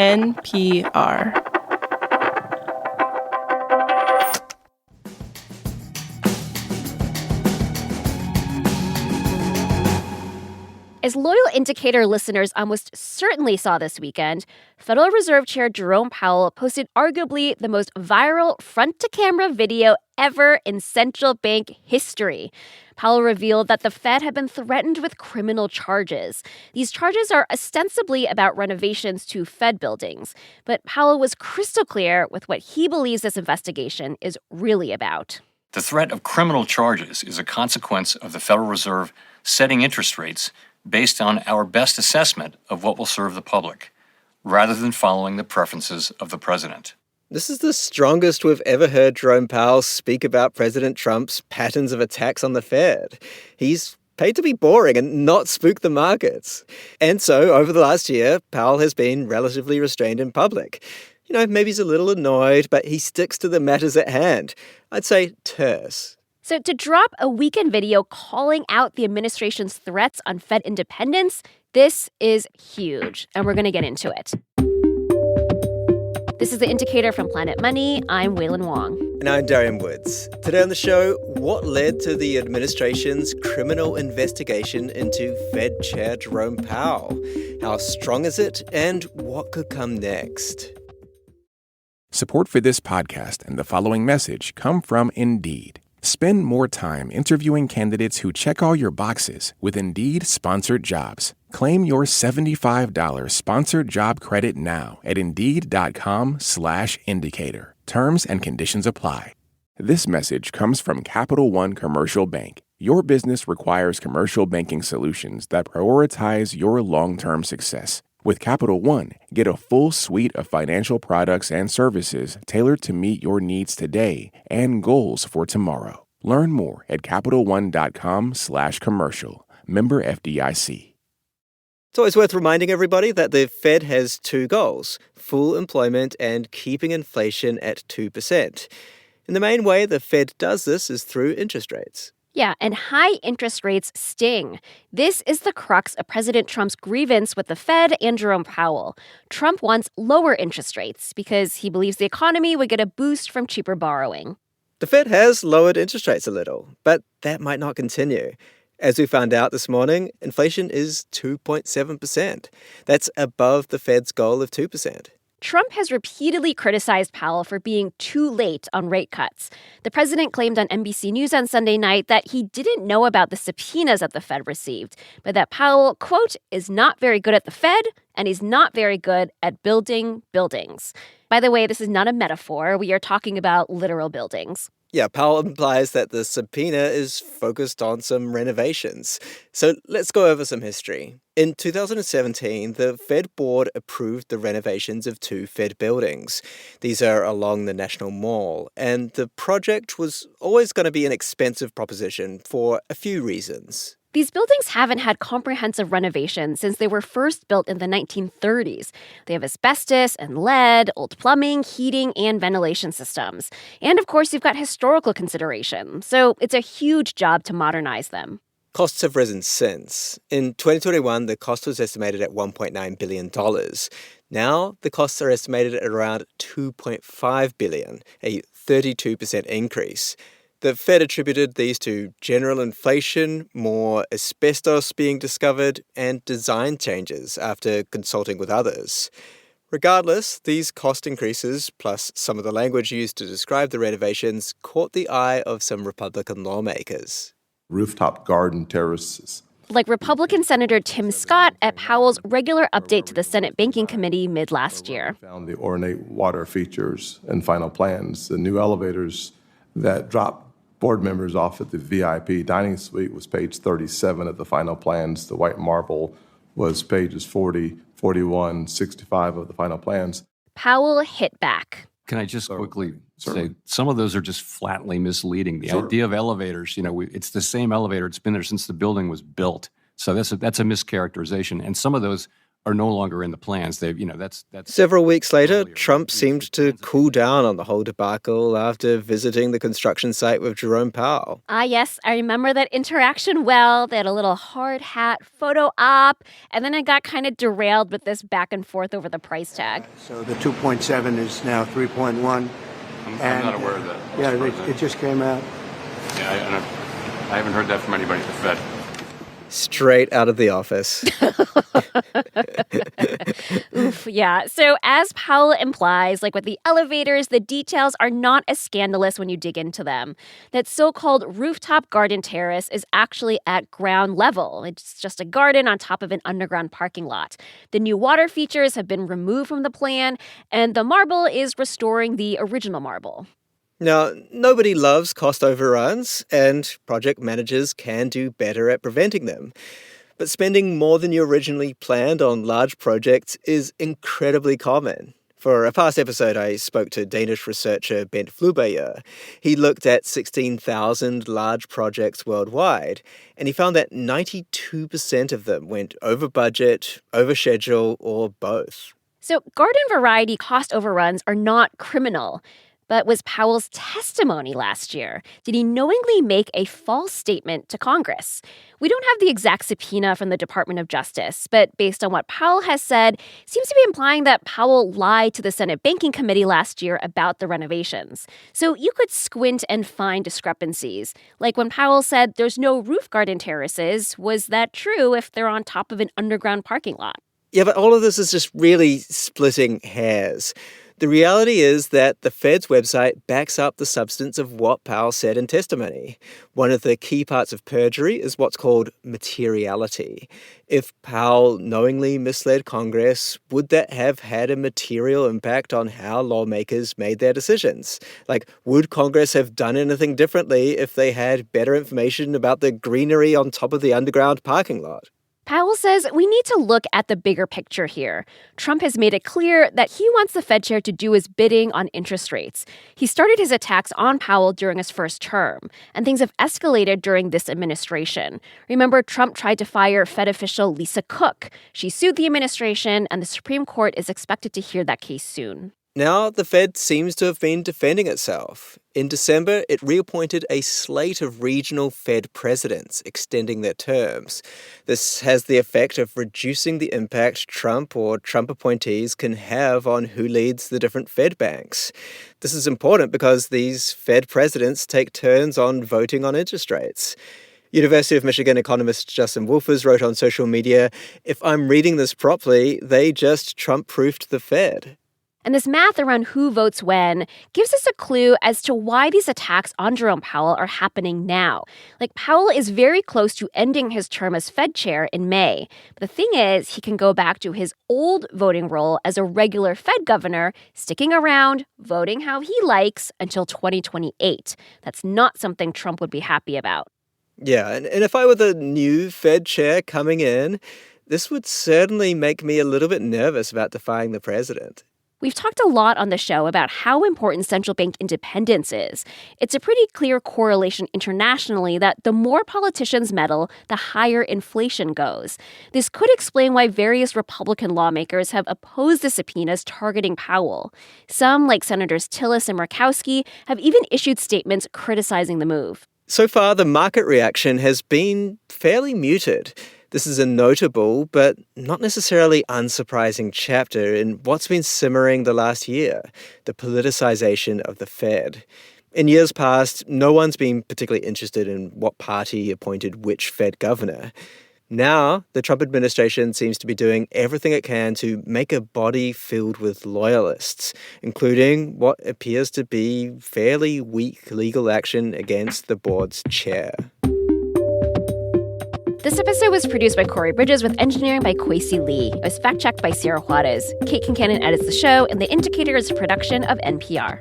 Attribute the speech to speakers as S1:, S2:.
S1: NPR.
S2: As loyal indicator listeners almost certainly saw this weekend, Federal Reserve Chair Jerome Powell posted arguably the most viral front-to-camera video ever in central bank history. Powell revealed that the Fed had been threatened with criminal charges. These charges are ostensibly about renovations to Fed buildings, but Powell was crystal clear with what he believes this investigation is really about.
S3: The threat of criminal charges is a consequence of the Federal Reserve setting interest rates based on our best assessment of what will serve the public, rather than following the preferences of the president.
S4: This is the strongest we've ever heard Jerome Powell speak about President Trump's patterns of attacks on the Fed. He's paid to be boring and not spook the markets. And so, over the last year, Powell has been relatively restrained in public. Maybe he's a little annoyed, but he sticks to the matters at hand. I'd say terse.
S2: So to drop a weekend video calling out the administration's threats on Fed independence, this is huge, and we're going to get into it. This is The Indicator from Planet Money. I'm Wailin Wong.
S4: And I'm Darian Woods. Today on the show, what led to the administration's criminal investigation into Fed Chair Jerome Powell? How strong is it, and what could come next?
S5: Support for this podcast and the following message come from Indeed. Spend more time interviewing candidates who check all your boxes with Indeed-sponsored jobs. Claim your $75 sponsored job credit now at Indeed.com/indicator. Terms and conditions apply. This message comes from Capital One Commercial Bank. Your business requires commercial banking solutions that prioritize your long-term success. With Capital One, get a full suite of financial products and services tailored to meet your needs today and goals for tomorrow. Learn more at CapitalOne.com/commercial. Member FDIC.
S4: It's always worth reminding everybody that the Fed has two goals: full employment and keeping inflation at 2%. And the main way the Fed does this is through interest rates.
S2: Yeah, and high interest rates sting. This is the crux of President Trump's grievance with the Fed and Jerome Powell. Trump wants lower interest rates because he believes the economy would get a boost from cheaper borrowing.
S4: The Fed has lowered interest rates a little, but that might not continue. As we found out this morning, inflation is 2.7%. That's above the Fed's goal of 2%.
S2: Trump has repeatedly criticized Powell for being too late on rate cuts. The president claimed on NBC News on Sunday night that he didn't know about the subpoenas that the Fed received, but that Powell, quote, is not very good at the Fed and he's not very good at building buildings. By the way, this is not a metaphor. We are talking about literal buildings.
S4: Yeah, Powell implies that the subpoena is focused on some renovations. So let's go over some history. In 2017, the Fed board approved the renovations of two Fed buildings. These are along the National Mall, and the project was always going to be an expensive proposition for a few reasons.
S2: These buildings haven't had comprehensive renovations since they were first built in the 1930s. They have asbestos and lead, old plumbing, heating, and ventilation systems. And of course, you've got historical consideration. So it's a huge job to modernize them.
S4: Costs have risen since. In 2021, the cost was estimated at $1.9 billion. Now, the costs are estimated at around $2.5 billion, a 32% increase. The Fed attributed these to general inflation, more asbestos being discovered, and design changes after consulting with others. Regardless, these cost increases, plus some of the language used to describe the renovations, caught the eye of some Republican lawmakers.
S6: Rooftop garden terraces.
S2: Like Republican Senator Tim Scott at Powell's regular update to the Senate Banking Committee mid-last year.
S6: Found the ornate water features and final plans. The new elevators that dropped board members off at the VIP dining suite was page 37 of the final plans. The white marble was pages 40, 41, 65 of the final plans.
S2: Powell hit back.
S3: Can I just quickly say, some of those are just flatly misleading. The idea of elevators, it's the same elevator. It's been there since the building was built. So that's a mischaracterization. And some of those are no longer in the plans. They've, that's
S4: Several weeks later,
S3: earlier.
S4: Trump seemed to cool down on the whole debacle after visiting the construction site with Jerome Powell.
S2: Ah, yes, I remember that interaction well. They had a little hard hat photo op, and then it got kind of derailed with this back and forth over the price tag.
S1: So the 2.7 is now 3.1.
S3: I'm not aware of that.
S1: Yeah, it just came out.
S3: Yeah, I haven't heard that from anybody at the Fed.
S4: Straight out of the office.
S2: Oof, yeah. So as Powell implies, like with the elevators, the details are not as scandalous when you dig into them. That so-called rooftop garden terrace is actually at ground level. It's just a garden on top of an underground parking lot. The new water features have been removed from the plan, and the marble is restoring the original marble.
S4: Now, nobody loves cost overruns, and project managers can do better at preventing them. But spending more than you originally planned on large projects is incredibly common. For a past episode, I spoke to Danish researcher Bent Flubayer. He looked at 16,000 large projects worldwide, and he found that 92% of them went over budget, over schedule, or both.
S2: So garden variety cost overruns are not criminal. But was Powell's testimony last year? Did he knowingly make a false statement to Congress? We don't have the exact subpoena from the Department of Justice, but based on what Powell has said, seems to be implying that Powell lied to the Senate Banking Committee last year about the renovations. So you could squint and find discrepancies. Like when Powell said there's no roof garden terraces, was that true if they're on top of an underground parking lot?
S4: Yeah, but all of this is just really splitting hairs. The reality is that the Fed's website backs up the substance of what Powell said in testimony. One of the key parts of perjury is what's called materiality. If Powell knowingly misled Congress, would that have had a material impact on how lawmakers made their decisions? Like, would Congress have done anything differently if they had better information about the greenery on top of the underground parking lot?
S2: Powell says we need to look at the bigger picture here. Trump has made it clear that he wants the Fed chair to do his bidding on interest rates. He started his attacks on Powell during his first term, and things have escalated during this administration. Remember, Trump tried to fire Fed official Lisa Cook. She sued the administration, and the Supreme Court is expected to hear that case soon.
S4: Now, the Fed seems to have been defending itself. In December, it reappointed a slate of regional Fed presidents, extending their terms. This has the effect of reducing the impact Trump or Trump appointees can have on who leads the different Fed banks. This is important because these Fed presidents take turns on voting on interest rates. University of Michigan economist Justin Wolfers wrote on social media, "If I'm reading this properly, they just Trump-proofed the Fed."
S2: And this math around who votes when gives us a clue as to why these attacks on Jerome Powell are happening now. Like, Powell is very close to ending his term as Fed chair in May. But the thing is, he can go back to his old voting role as a regular Fed governor, sticking around, voting how he likes until 2028. That's not something Trump would be happy about.
S4: Yeah, and if I were the new Fed chair coming in, this would certainly make me a little bit nervous about defying the president.
S2: We've talked a lot on the show about how important central bank independence is. It's a pretty clear correlation internationally that the more politicians meddle, the higher inflation goes. This could explain why various Republican lawmakers have opposed the subpoenas targeting Powell. Some, like Senators Tillis and Murkowski, have even issued statements criticizing the move.
S4: So far, the market reaction has been fairly muted. This is a notable, but not necessarily unsurprising chapter in what's been simmering the last year, the politicization of the Fed. In years past, no one's been particularly interested in what party appointed which Fed governor. Now, the Trump administration seems to be doing everything it can to make a body filled with loyalists, including what appears to be fairly weak legal action against the board's chair.
S2: This episode was produced by Corey Bridges with engineering by Kwesi Lee. It was fact-checked by Sierra Juarez. Kate Kincannon edits the show, and The Indicator is a production of NPR.